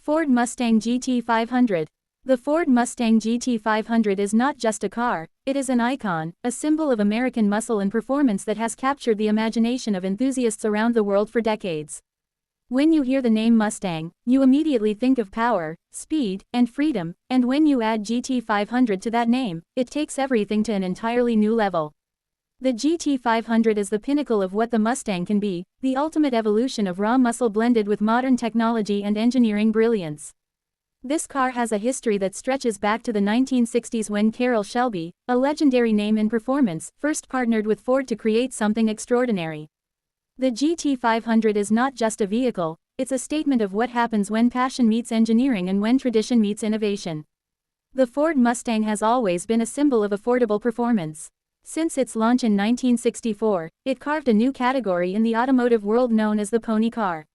Ford Mustang GT500. The Ford Mustang GT500 is not just a car, it is an icon, a symbol of American muscle and performance that has captured the imagination of enthusiasts around the world for decades. When you hear the name Mustang, you immediately think of power, speed, and freedom, and when you add GT500 to that name, it takes everything to an entirely new level. The GT500 is the pinnacle of what the Mustang can be, the ultimate evolution of raw muscle blended with modern technology and engineering brilliance. This car has a history that stretches back to the 1960s when Carroll Shelby, a legendary name in performance, first partnered with Ford to create something extraordinary. The GT500 is not just a vehicle, it's a statement of what happens when passion meets engineering and when tradition meets innovation. The Ford Mustang has always been a symbol of affordable performance. Since its launch in 1964, it carved a new category in the automotive world known as the pony car.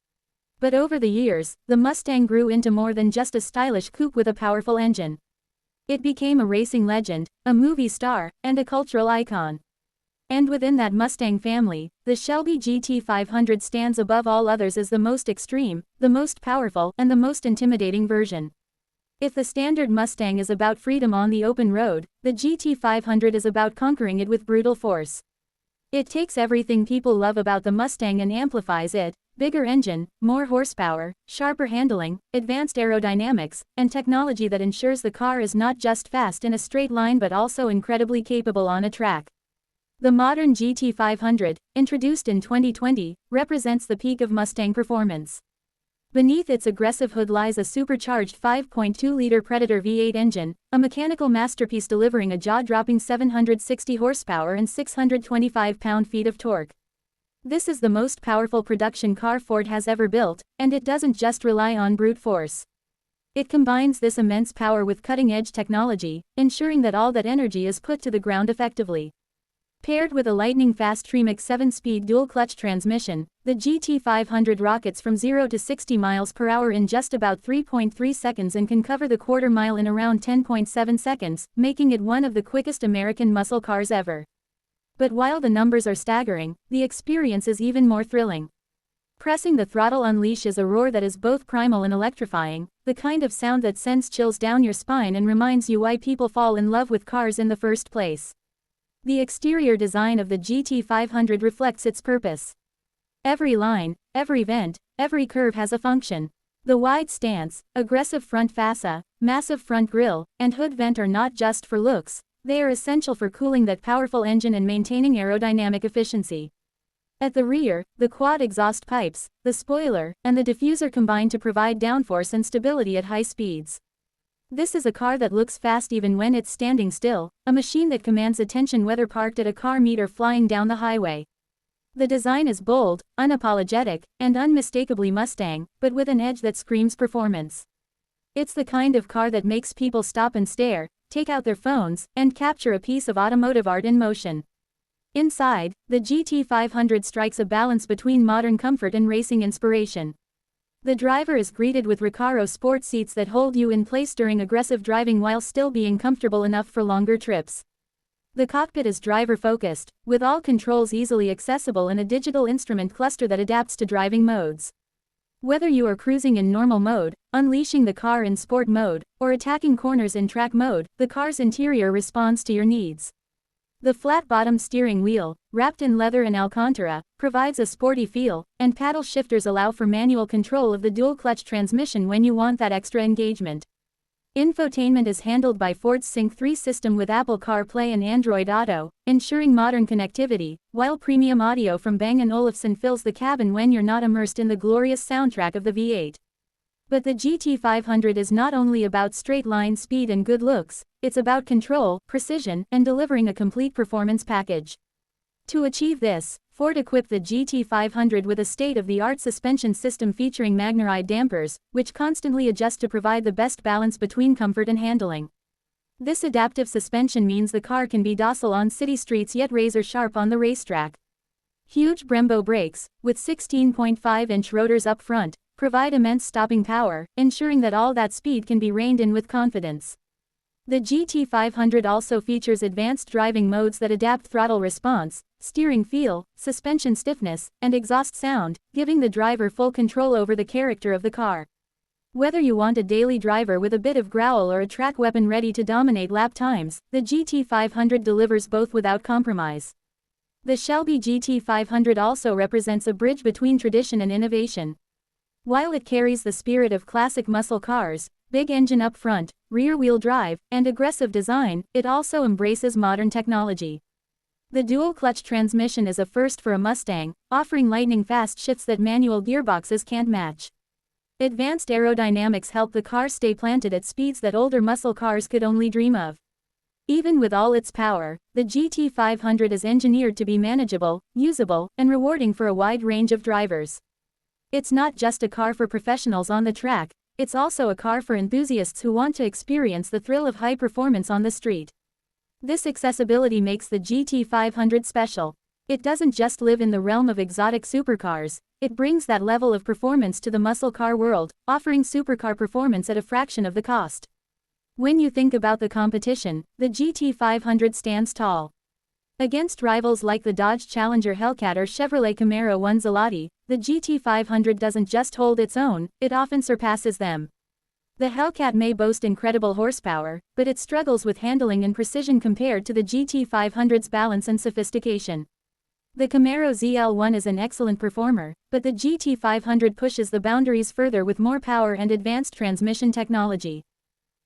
But over the years, the Mustang grew into more than just a stylish coupe with a powerful engine. It became a racing legend, a movie star, and a cultural icon. And within that Mustang family, the Shelby GT500 stands above all others as the most extreme, the most powerful, and the most intimidating version. If the standard Mustang is about freedom on the open road, the GT500 is about conquering it with brutal force. It takes everything people love about the Mustang and amplifies it: bigger engine, more horsepower, sharper handling, advanced aerodynamics, and technology that ensures the car is not just fast in a straight line but also incredibly capable on a track. The modern GT500, introduced in 2020, represents the peak of Mustang performance. Beneath its aggressive hood lies a supercharged 5.2-liter Predator V8 engine, a mechanical masterpiece delivering a jaw-dropping 760 horsepower and 625 pound-feet of torque. This is the most powerful production car Ford has ever built, and it doesn't just rely on brute force. It combines this immense power with cutting-edge technology, ensuring that all that energy is put to the ground effectively. Paired with a lightning-fast Tremec 7-speed dual-clutch transmission, the GT500 rockets from 0 to 60 miles per hour in just about 3.3 seconds and can cover the quarter mile in around 10.7 seconds, making it one of the quickest American muscle cars ever. But while the numbers are staggering, the experience is even more thrilling. Pressing the throttle unleashes a roar that is both primal and electrifying, the kind of sound that sends chills down your spine and reminds you why people fall in love with cars in the first place. The exterior design of the GT500 reflects its purpose. Every line, every vent, every curve has a function. The wide stance, aggressive front fascia, massive front grille, and hood vent are not just for looks, they are essential for cooling that powerful engine and maintaining aerodynamic efficiency. At the rear, the quad exhaust pipes, the spoiler, and the diffuser combine to provide downforce and stability at high speeds. This is a car that looks fast even when it's standing still, a machine that commands attention whether parked at a car meet or flying down the highway. The design is bold, unapologetic, and unmistakably Mustang, but with an edge that screams performance. It's the kind of car that makes people stop and stare, take out their phones, and capture a piece of automotive art in motion. Inside, the GT500 strikes a balance between modern comfort and racing inspiration. The driver is greeted with Recaro sport seats that hold you in place during aggressive driving while still being comfortable enough for longer trips. The cockpit is driver-focused, with all controls easily accessible and a digital instrument cluster that adapts to driving modes. Whether you are cruising in normal mode, unleashing the car in sport mode, or attacking corners in track mode, the car's interior responds to your needs. The flat-bottom steering wheel, wrapped in leather and Alcantara, provides a sporty feel, and paddle shifters allow for manual control of the dual-clutch transmission when you want that extra engagement. Infotainment is handled by Ford's Sync 3 system with Apple CarPlay and Android Auto, ensuring modern connectivity, while premium audio from Bang & Olufsen fills the cabin when you're not immersed in the glorious soundtrack of the V8. But the GT500 is not only about straight-line speed and good looks, it's about control, precision, and delivering a complete performance package. To achieve this, Ford equipped the GT500 with a state-of-the-art suspension system featuring MagneRide dampers, which constantly adjust to provide the best balance between comfort and handling. This adaptive suspension means the car can be docile on city streets yet razor-sharp on the racetrack. Huge Brembo brakes, with 16.5-inch rotors up front, provide immense stopping power, ensuring that all that speed can be reined in with confidence. The GT500 also features advanced driving modes that adapt throttle response, steering feel, suspension stiffness, and exhaust sound, giving the driver full control over the character of the car. Whether you want a daily driver with a bit of growl or a track weapon ready to dominate lap times, the GT500 delivers both without compromise. The Shelby GT500 also represents a bridge between tradition and innovation. While it carries the spirit of classic muscle cars, big engine up front, rear-wheel drive, and aggressive design, it also embraces modern technology. The dual-clutch transmission is a first for a Mustang, offering lightning-fast shifts that manual gearboxes can't match. Advanced aerodynamics help the car stay planted at speeds that older muscle cars could only dream of. Even with all its power, the GT500 is engineered to be manageable, usable, and rewarding for a wide range of drivers. It's not just a car for professionals on the track, it's also a car for enthusiasts who want to experience the thrill of high performance on the street. This accessibility makes the GT500 special. It doesn't just live in the realm of exotic supercars, it brings that level of performance to the muscle car world, offering supercar performance at a fraction of the cost. When you think about the competition, the GT500 stands tall. Against rivals like the Dodge Challenger Hellcat or Chevrolet Camaro 1 Zelati, the GT500 doesn't just hold its own, it often surpasses them. The Hellcat may boast incredible horsepower, but it struggles with handling and precision compared to the GT500's balance and sophistication. The Camaro ZL1 is an excellent performer, but the GT500 pushes the boundaries further with more power and advanced transmission technology.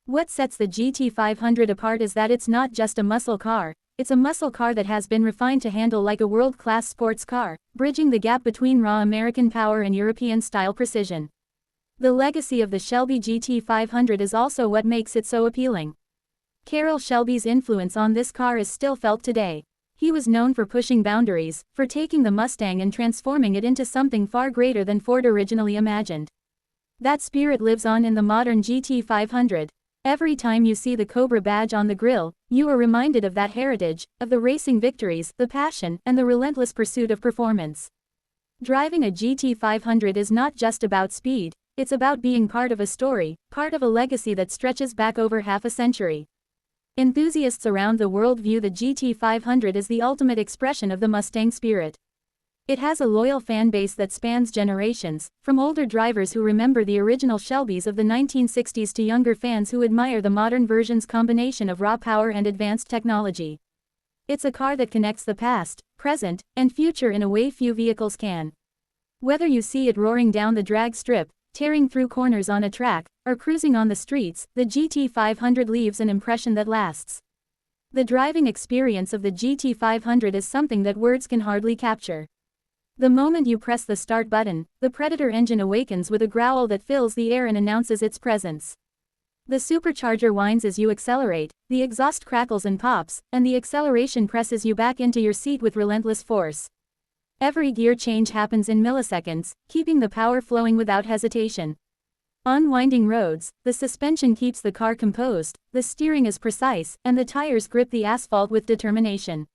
What sets the GT500 apart is that it's not just a muscle car, it's a muscle car that has been refined to handle like a world-class sports car, bridging the gap between raw American power and European-style precision. The legacy of the Shelby GT500 is also what makes it so appealing. Carroll Shelby's influence on this car is still felt today. He was known for pushing boundaries, for taking the Mustang and transforming it into something far greater than Ford originally imagined. That spirit lives on in the modern GT500. Every time you see the Cobra badge on the grille, you are reminded of that heritage, of the racing victories, the passion, and the relentless pursuit of performance. Driving a GT500 is not just about speed, it's about being part of a story, part of a legacy that stretches back over half a century. Enthusiasts around the world view the GT500 as the ultimate expression of the Mustang spirit. It has a loyal fan base that spans generations, from older drivers who remember the original Shelbys of the 1960s to younger fans who admire the modern version's combination of raw power and advanced technology. It's a car that connects the past, present, and future in a way few vehicles can. Whether you see it roaring down the drag strip, tearing through corners on a track, or cruising on the streets, the GT500 leaves an impression that lasts. The driving experience of the GT500 is something that words can hardly capture. The moment you press the start button, the Predator engine awakens with a growl that fills the air and announces its presence. The supercharger whines as you accelerate, the exhaust crackles and pops, and the acceleration presses you back into your seat with relentless force. Every gear change happens in milliseconds, keeping the power flowing without hesitation. On winding roads, the suspension keeps the car composed, the steering is precise, and the tires grip the asphalt with determination.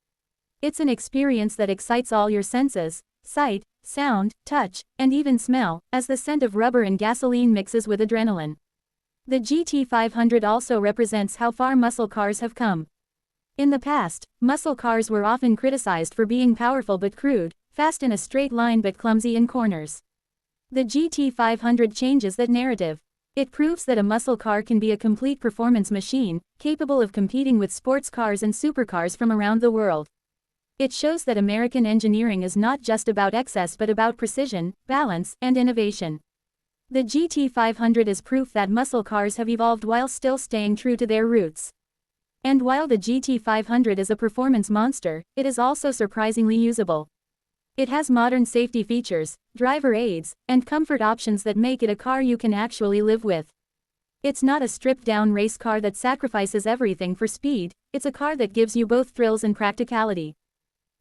It's an experience that excites all your senses: sight, sound, touch, and even smell, as the scent of rubber and gasoline mixes with adrenaline. The GT500 also represents how far muscle cars have come. In the past, muscle cars were often criticized for being powerful but crude, fast in a straight line but clumsy in corners. The GT500 changes that narrative. It proves that a muscle car can be a complete performance machine, capable of competing with sports cars and supercars from around the world. It shows that American engineering is not just about excess but about precision, balance, and innovation. The GT500 is proof that muscle cars have evolved while still staying true to their roots. And while the GT500 is a performance monster, it is also surprisingly usable. It has modern safety features, driver aids, and comfort options that make it a car you can actually live with. It's not a stripped-down race car that sacrifices everything for speed, it's a car that gives you both thrills and practicality.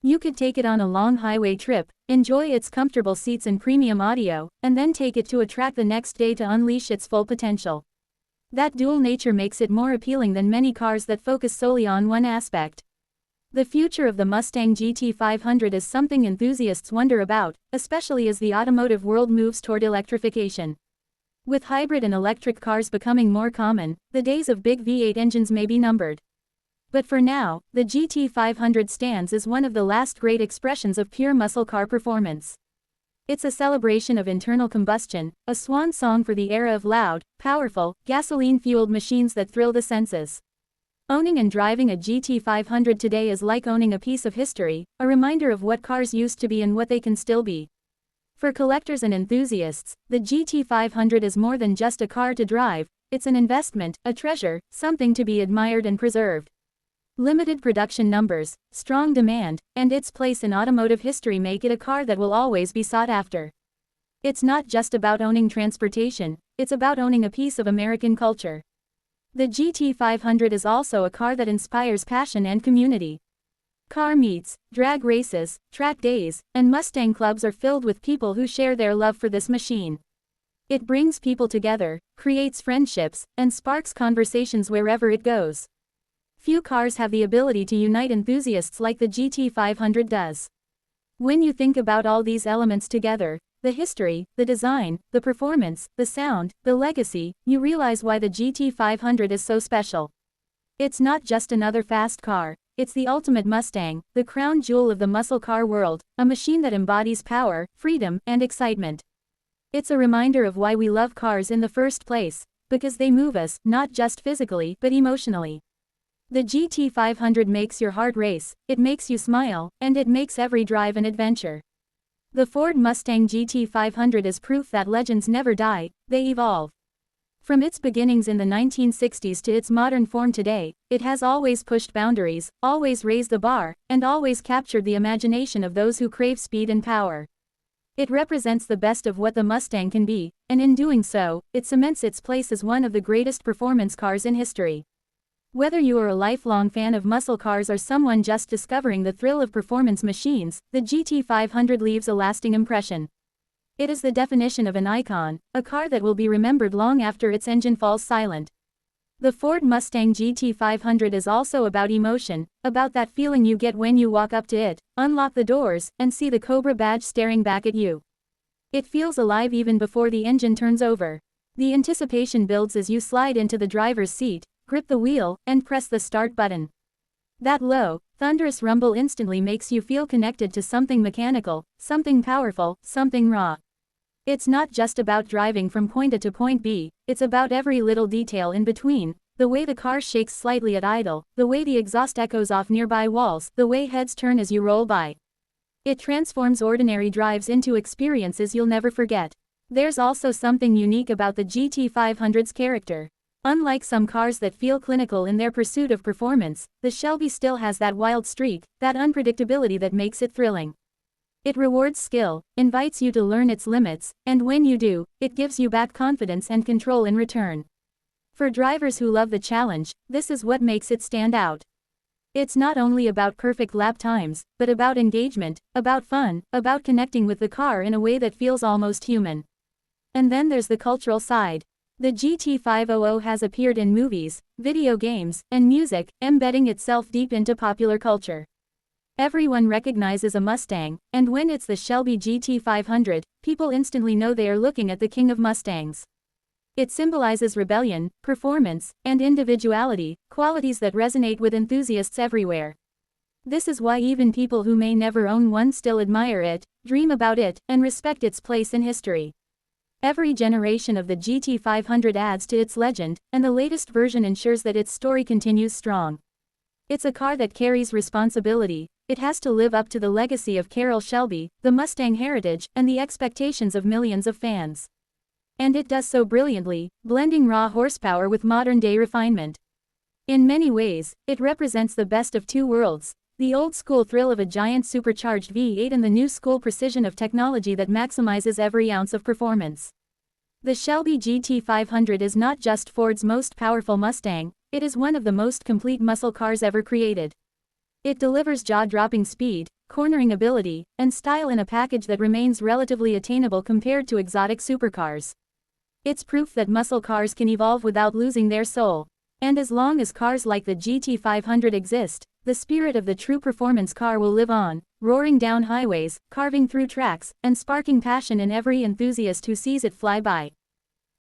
You could take it on a long highway trip, enjoy its comfortable seats and premium audio, and then take it to a track the next day to unleash its full potential. That dual nature makes it more appealing than many cars that focus solely on one aspect. The future of the Mustang GT500 is something enthusiasts wonder about, especially as the automotive world moves toward electrification. With hybrid and electric cars becoming more common, the days of big V8 engines may be numbered. But for now, the GT500 stands as one of the last great expressions of pure muscle car performance. It's a celebration of internal combustion, a swan song for the era of loud, powerful, gasoline-fueled machines that thrill the senses. Owning and driving a GT500 today is like owning a piece of history, a reminder of what cars used to be and what they can still be. For collectors and enthusiasts, the GT500 is more than just a car to drive, it's an investment, a treasure, something to be admired and preserved. Limited production numbers, strong demand, and its place in automotive history make it a car that will always be sought after. It's not just about owning transportation, it's about owning a piece of American culture. The GT500 is also a car that inspires passion and community. Car meets, drag races, track days, and Mustang clubs are filled with people who share their love for this machine. It brings people together, creates friendships, and sparks conversations wherever it goes. Few cars have the ability to unite enthusiasts like the GT500 does. When you think about all these elements together, the history, the design, the performance, the sound, the legacy, you realize why the GT500 is so special. It's not just another fast car, it's the ultimate Mustang, the crown jewel of the muscle car world, a machine that embodies power, freedom, and excitement. It's a reminder of why we love cars in the first place, because they move us, not just physically, but emotionally. The GT500 makes your heart race, it makes you smile, and it makes every drive an adventure. The Ford Mustang GT500 is proof that legends never die, they evolve. From its beginnings in the 1960s to its modern form today, it has always pushed boundaries, always raised the bar, and always captured the imagination of those who crave speed and power. It represents the best of what the Mustang can be, and in doing so, it cements its place as one of the greatest performance cars in history. Whether you are a lifelong fan of muscle cars or someone just discovering the thrill of performance machines, the GT500 leaves a lasting impression. It is the definition of an icon, a car that will be remembered long after its engine falls silent. The Ford Mustang GT500 is also about emotion, about that feeling you get when you walk up to it, unlock the doors, and see the Cobra badge staring back at you. It feels alive even before the engine turns over. The anticipation builds as you slide into the driver's seat, grip the wheel, and press the start button. That low, thunderous rumble instantly makes you feel connected to something mechanical, something powerful, something raw. It's not just about driving from point A to point B, it's about every little detail in between, the way the car shakes slightly at idle, the way the exhaust echoes off nearby walls, the way heads turn as you roll by. It transforms ordinary drives into experiences you'll never forget. There's also something unique about the GT500's character. Unlike some cars that feel clinical in their pursuit of performance, the Shelby still has that wild streak, that unpredictability that makes it thrilling. It rewards skill, invites you to learn its limits, and when you do, it gives you back confidence and control in return. For drivers who love the challenge, this is what makes it stand out. It's not only about perfect lap times, but about engagement, about fun, about connecting with the car in a way that feels almost human. And then there's the cultural side. The GT500 has appeared in movies, video games, and music, embedding itself deep into popular culture. Everyone recognizes a Mustang, and when it's the Shelby GT500, people instantly know they are looking at the king of Mustangs. It symbolizes rebellion, performance, and individuality, qualities that resonate with enthusiasts everywhere. This is why even people who may never own one still admire it, dream about it, and respect its place in history. Every generation of the GT500 adds to its legend, and the latest version ensures that its story continues strong. It's a car that carries responsibility. It has to live up to the legacy of Carroll Shelby, the Mustang heritage, and the expectations of millions of fans. And it does so brilliantly, blending raw horsepower with modern-day refinement. In many ways, it represents the best of two worlds, the old-school thrill of a giant supercharged V8 and the new-school precision of technology that maximizes every ounce of performance. The Shelby GT500 is not just Ford's most powerful Mustang, it is one of the most complete muscle cars ever created. It delivers jaw-dropping speed, cornering ability, and style in a package that remains relatively attainable compared to exotic supercars. It's proof that muscle cars can evolve without losing their soul. And as long as cars like the GT500 exist, the spirit of the true performance car will live on, roaring down highways, carving through tracks, and sparking passion in every enthusiast who sees it fly by.